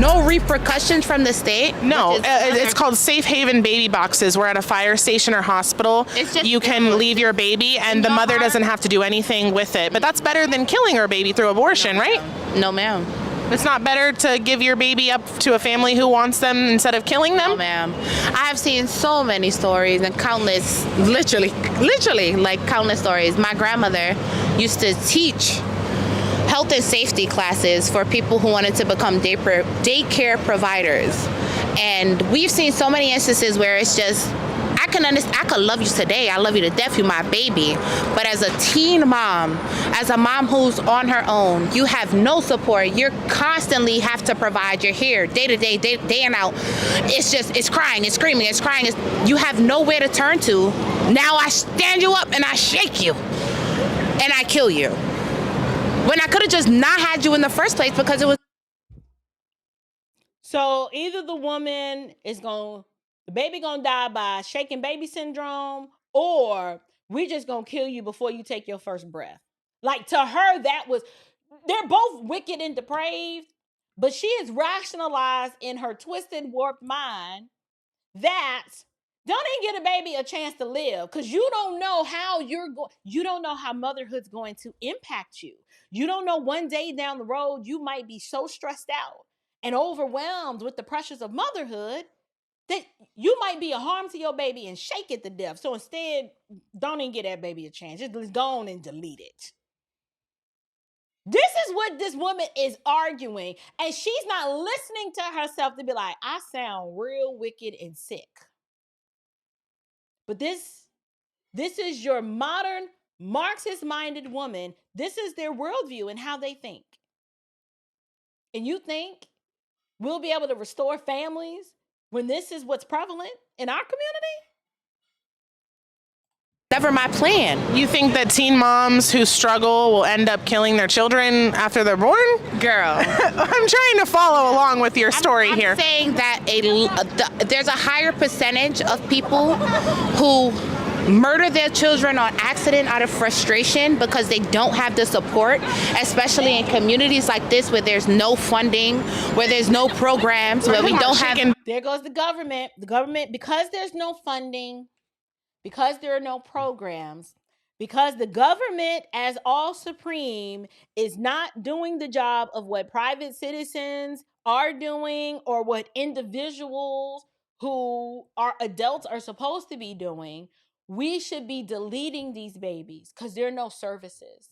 no repercussions from the state? No, it's called safe haven baby boxes. We're at a fire station or hospital. You can leave your baby and the mother doesn't have to do anything with it. But that's better than killing her baby through abortion, right? No, ma'am. It's not better to give your baby up to a family who wants them instead of killing them? No, ma'am. I have seen so many stories and countless, literally, like countless stories. My grandmother used to teach health and safety classes for people who wanted to become daycare providers. And we've seen so many instances where it's just, I could love you today, I love you to death, you're my baby. But as a teen mom, as a mom who's on her own, you have no support. You constantly have to provide. You're here day to day, day in out. It's crying, it's screaming, it's crying. You have nowhere to turn to. Now I stand you up and I shake you and I kill you. When I could have just not had you in the first place because it was. So either the woman is the baby gonna die by shaking baby syndrome, or we just gonna kill you before you take your first breath. Like, to her, they're both wicked and depraved, but she is rationalized in her twisted, warped mind that don't even get a baby a chance to live, because you don't know how you don't know how motherhood's going to impact you. You don't know, one day down the road, you might be so stressed out and overwhelmed with the pressures of motherhood that you might be a harm to your baby and shake it to death. So instead, don't even get that baby a chance. Just go on and delete it. This is what this woman is arguing. And she's not listening to herself to be like, I sound real wicked and sick. But this is your modern Marxist-minded woman. This is their worldview and how they think. And you think we'll be able to restore families when this is what's prevalent in our community? Never my plan. You think that teen moms who struggle will end up killing their children after they're born? Girl. I'm trying to follow along with your story here. I'm saying that there's a higher percentage of people who murder their children on accident out of frustration because they don't have the support, especially in communities like this where there's no funding, where there's no programs, where we don't have. There goes the government. The government, because there's no funding, because there are no programs, because the government, as all supreme, is not doing the job of what private citizens are doing or what individuals who are adults are supposed to be doing, we should be deleting these babies because there are no services.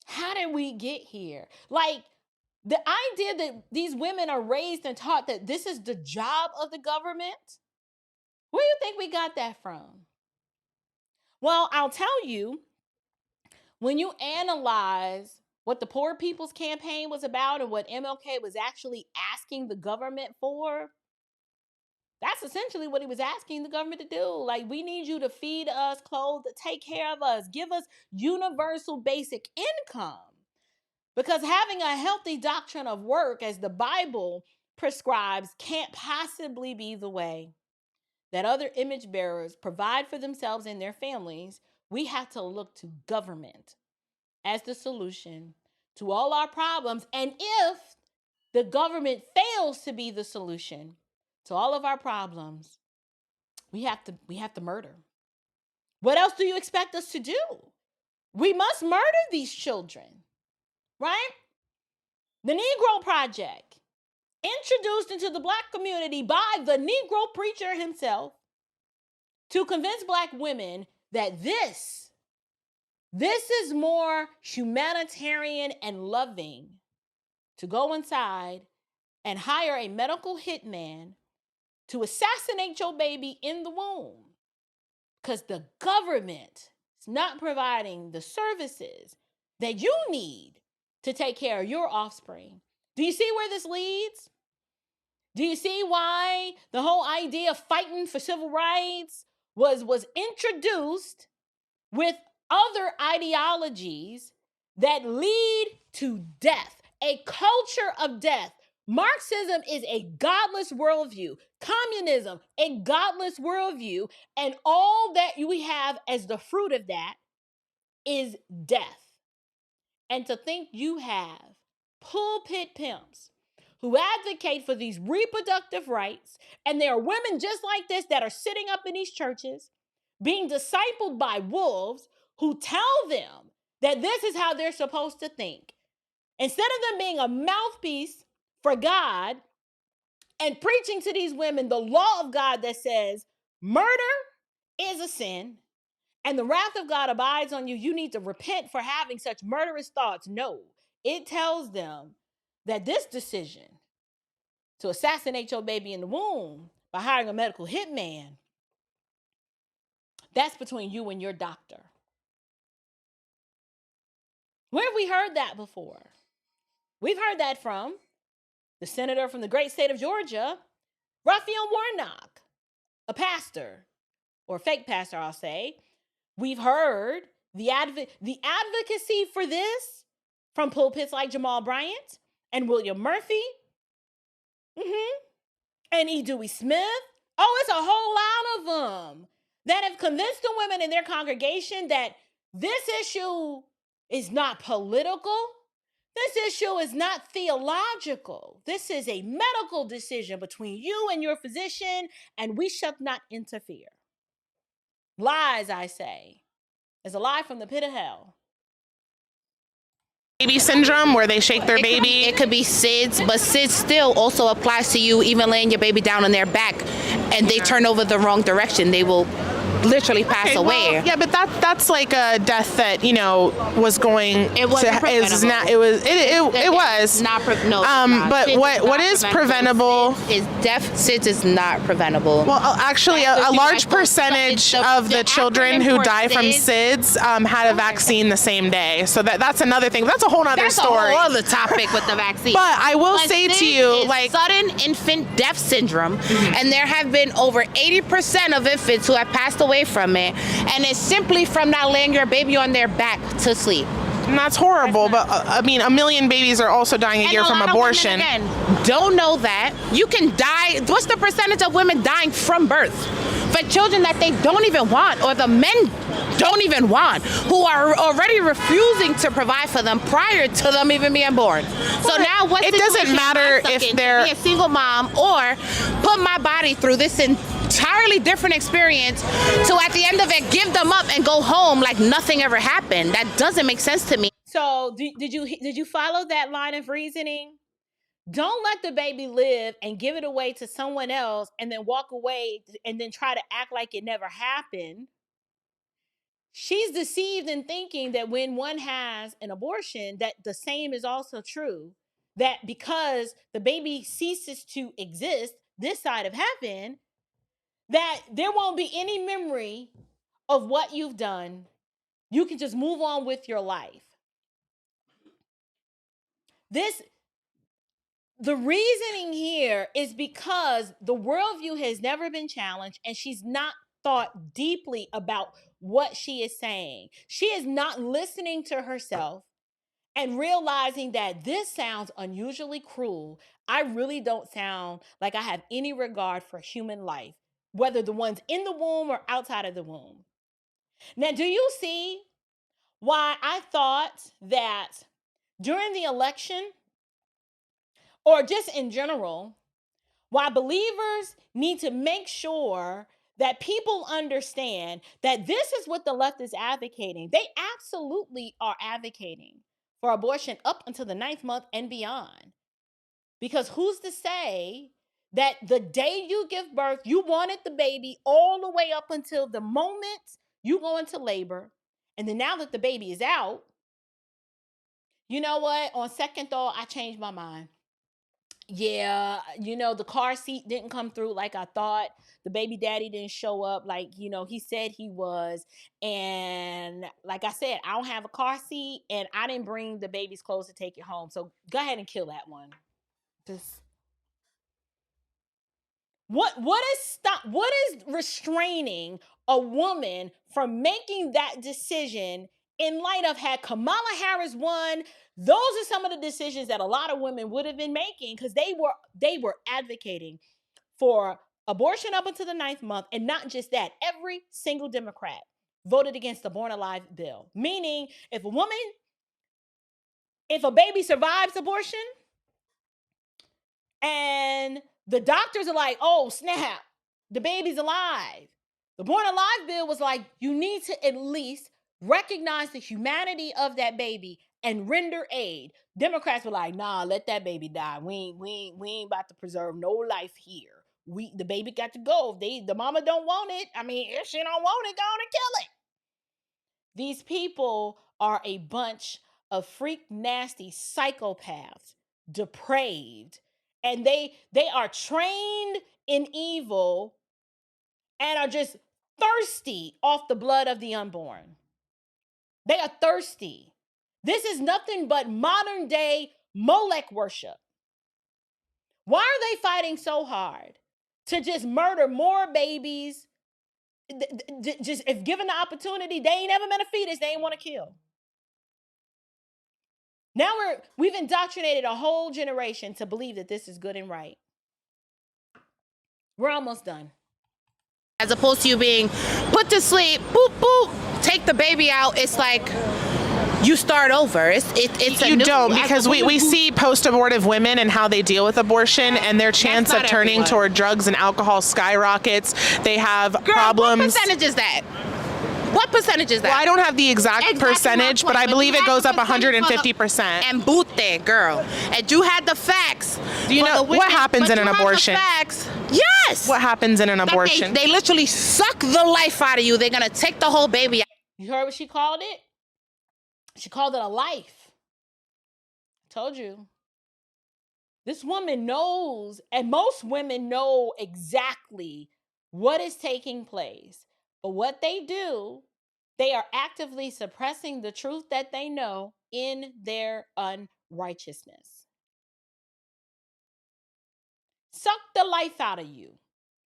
How did we get here? Like, the idea that these women are raised and taught that this is the job of the government, where do you think we got that from? Well, I'll tell you, when you analyze what the Poor People's Campaign was about and what MLK was actually asking the government for, that's essentially what he was asking the government to do. Like, we need you to feed us, clothe, take care of us, give us universal basic income. Because having a healthy doctrine of work, as the Bible prescribes, can't possibly be the way that other image bearers provide for themselves and their families. We have to look to government as the solution to all our problems. And if the government fails to be the solution to all of our problems, we have to murder. What else do you expect us to do? We must murder these children, right? The Negro Project, introduced into the Black community by the Negro preacher himself to convince Black women that this is more humanitarian and loving to go inside and hire a medical hitman to assassinate your baby in the womb because the government is not providing the services that you need to take care of your offspring. Do you see where this leads? Do you see why the whole idea of fighting for civil rights was introduced with other ideologies that lead to death, a culture of death? Marxism is a godless worldview. Communism, a godless worldview. And all that we have as the fruit of that is death. And to think you have pulpit pimps who advocate for these reproductive rights, and there are women just like this that are sitting up in these churches being discipled by wolves who tell them that this is how they're supposed to think. Instead of them being a mouthpiece for God and preaching to these women the law of God that says murder is a sin and the wrath of God abides on you, you need to repent for having such murderous thoughts. No, it tells them that this decision to assassinate your baby in the womb by hiring a medical hitman, that's between you and your doctor. Where have we heard that before? We've heard that from the senator from the great state of Georgia, Raphael Warnock, a pastor, or a fake pastor, I'll say. We've heard the advocacy for this from pulpits like Jamal Bryant and William Murphy, and E. Dewey Smith. Oh, it's a whole lot of them that have convinced the women in their congregation that this issue is not political. This issue is not theological. This is a medical decision between you and your physician, and we shall not interfere. Lies, I say. It's a lie from the pit of hell. Baby syndrome, where they shake their baby. It could be SIDS, but SIDS still also applies to you even laying your baby down on their back and they turn over the wrong direction. They will literally pass away. Well, yeah, but that's like a death that was going. It wasn't to, is not. It was. It was not. No. But SIDS what is preventable? SIDS is not preventable. Well, actually, a large percentage of the children who die from SIDS had a vaccine the same day. So that's another thing. That's a whole other story. That's a whole other topic with the vaccine. But I will say to you, like sudden infant death syndrome, and there have been over 80% of infants who have passed away from it, and it's simply from not laying your baby on their back to sleep. And that's horrible, but I mean, 1 million babies are also dying a year from abortion. Again, don't know that. You can die. What's the percentage of women dying from birth? For children that they don't even want, or the men don't even want, who are already refusing to provide for them prior to them even being born. So now what? It doesn't matter if they're be a single mom or put my body through this entirely different experience to at the end of it give them up and go home like nothing ever happened. That doesn't make sense to me. So did you follow that line of reasoning? Don't let the baby live and give it away to someone else and then walk away and then try to act like it never happened. She's deceived in thinking that when one has an abortion, that the same is also true. That because the baby ceases to exist this side of heaven, that there won't be any memory of what you've done. You can just move on with your life. The reasoning here is because the worldview has never been challenged and she's not thought deeply about what she is saying. She is not listening to herself and realizing that this sounds unusually cruel. I really don't sound like I have any regard for human life, whether the ones in the womb or outside of the womb. Now, do you see why I thought that during the election, or just in general, why believers need to make sure that people understand that this is what the left is advocating. They absolutely are advocating for abortion up until the 9th month and beyond. Because who's to say that the day you give birth, you wanted the baby all the way up until the moment you go into labor, and then now that the baby is out, you know what? On second thought, I changed my mind. Yeah, the car seat didn't come through like I thought. The baby daddy didn't show up like, he said he was. And like I said, I don't have a car seat and I didn't bring the baby's clothes to take it home. So go ahead and kill that one. Just what is restraining a woman from making that decision in light of had Kamala Harris won? Those are some of the decisions that a lot of women would have been making because they were advocating for abortion up until the 9th month. And not just that, every single Democrat voted against the Born Alive bill. Meaning, if a woman if a baby survives abortion and the doctors are like, oh, snap, the baby's alive. The Born Alive bill was like, you need to at least recognize the humanity of that baby and render aid. Democrats were like, nah, let that baby die. We ain't about to preserve no life here. The baby got to go. If the mama don't want it, I mean, if she don't want it, go on and kill it. These people are a bunch of freak nasty psychopaths, depraved, and they are trained in evil and are just thirsty off the blood of the unborn. They are thirsty. This is nothing but modern day Molech worship. Why are they fighting so hard to just murder more babies? Just if given the opportunity, they ain't ever met a fetus they ain't want to kill. Now we've indoctrinated a whole generation to believe that this is good and right. We're almost done. As opposed to you being put to sleep, boop, boop, take the baby out. It's like you start over. You don't, because we see post-abortive women and how they deal with abortion, and their chance of turning toward drugs and alcohol skyrockets. They have problems. What percentage is that? What percentage is that? Well, I don't have the exact percentage, but I believe it goes up 150%. And boot there, girl. And you had the facts. Do you know what happens in an abortion? Yes. What happens in an abortion? They literally suck the life out of you. They're going to take the whole baby out. You heard what she called it? She called it a life. I told you. This woman knows, and most women know exactly what is taking place. But what they do, they are actively suppressing the truth that they know in their unrighteousness. Suck the life out of you.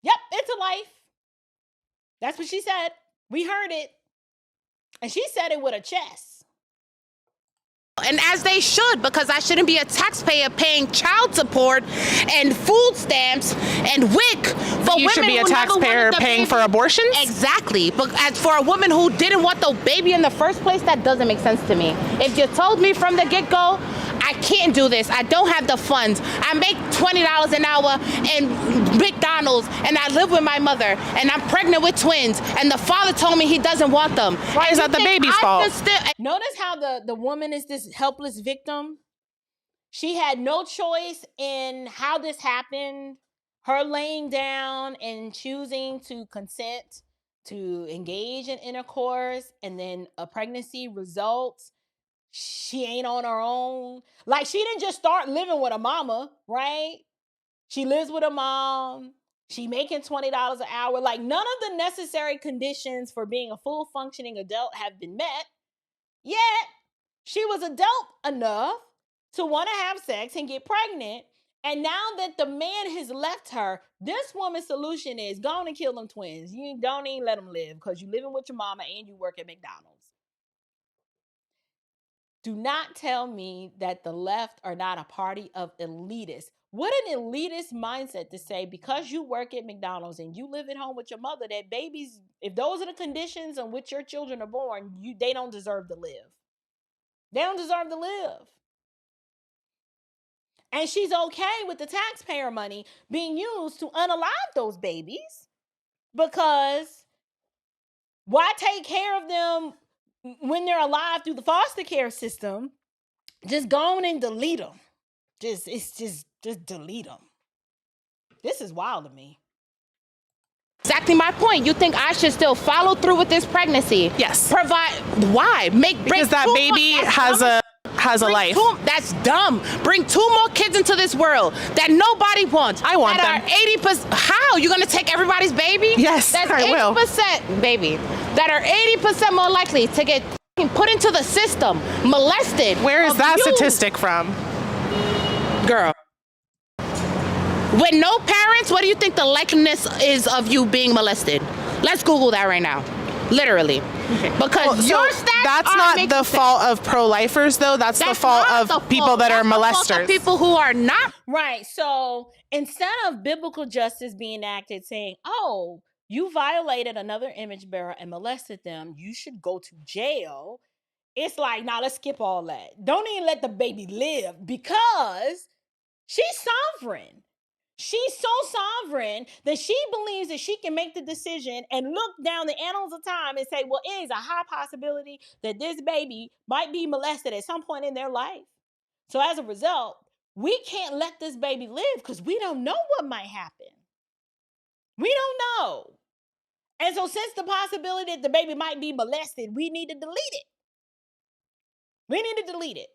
Yep, it's a life. That's what she said. We heard it. And she said it with a chest. And as they should, because I shouldn't be a taxpayer paying child support and food stamps and WIC for women. You should be a taxpayer paying for abortions? Exactly. But as for a woman who didn't want the baby in the first place, that doesn't make sense to me. If you told me from the get-go, I can't do this, I don't have the funds, I make $20 an hour in McDonald's, and I live with my mother, and I'm pregnant with twins, and the father told me he doesn't want them. Why is that the baby's fault? Notice how the woman is this helpless victim. She had no choice in how this happened. Her laying down and choosing to consent to engage in intercourse, and then a pregnancy results. She ain't on her own. Like, she didn't just start living with a mama, right? She lives with a mom. She making $20 an hour. Like, none of the necessary conditions for being a full functioning adult have been met. Yet, she was adult enough to want to have sex and get pregnant. And now that the man has left her, this woman's solution is go on and kill them twins. You don't even let them live because you're living with your mama and you work at McDonald's. Do not tell me that the left are not a party of elitists. What an elitist mindset to say, because you work at McDonald's and you live at home with your mother, that babies, if those are the conditions in which your children are born, they don't deserve to live. They don't deserve to live. And she's okay with the taxpayer money being used to unalive those babies, because why take care of them when they're alive through the foster care system? Just go on and delete them. Just delete them. This is wild to me. Exactly my point. You think I should still follow through with this pregnancy? Yes. Why? Because that baby has a life. That's dumb. Bring 2 more kids into this world that nobody wants. I want them. That are 80%. How? You gonna take everybody's baby? Yes, that's I will. 80%, baby. That are 80% more likely to get put into the system, molested. Where is that statistic from? Girl. With no parents, what do you think the likeliness is of you being molested? Let's Google that right now. Literally. Okay. Because your stats that's not the fault of pro-lifers, though. That's the fault of people that are molesters. People who are not. Right. So instead of biblical justice being acted saying, oh, you violated another image bearer and molested them, you should go to jail. it's like, nah, let's skip all that. Don't even let the baby live, because she's sovereign. She's so sovereign that she believes that she can make the decision and look down the annals of time and say, well, it is a high possibility that this baby might be molested at some point in their life. So as a result, we can't let this baby live because we don't know what might happen. We don't know. And so since the possibility that the baby might be molested, we need to delete it. We need to delete it.